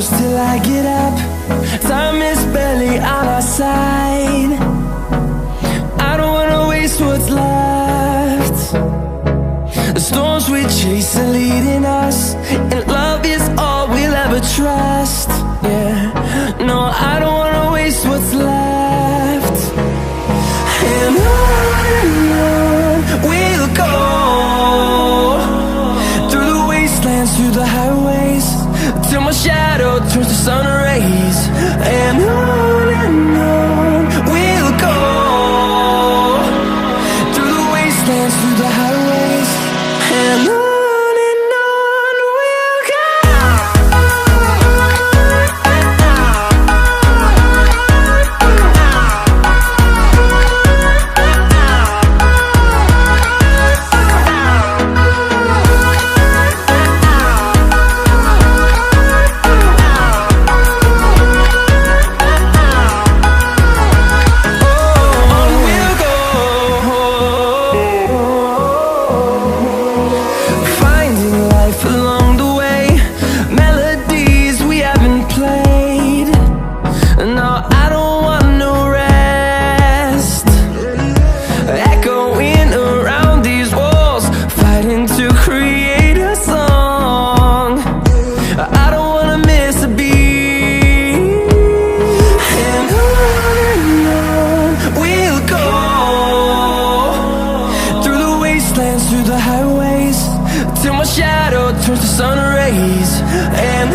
close till I get up. Time is barely on our side. I don't wanna waste what's left. The storms we chase are leading us, and love is all we'll ever trust. Yeah, no, I don't wanna waste what's left. And on we'll go, through the wastelands, through the highways, till my shadow turns to sun rays. And on we'll go, through the wastelands, through the highways, and on we'll go. Through the highways, till my shadow turns to sun rays. And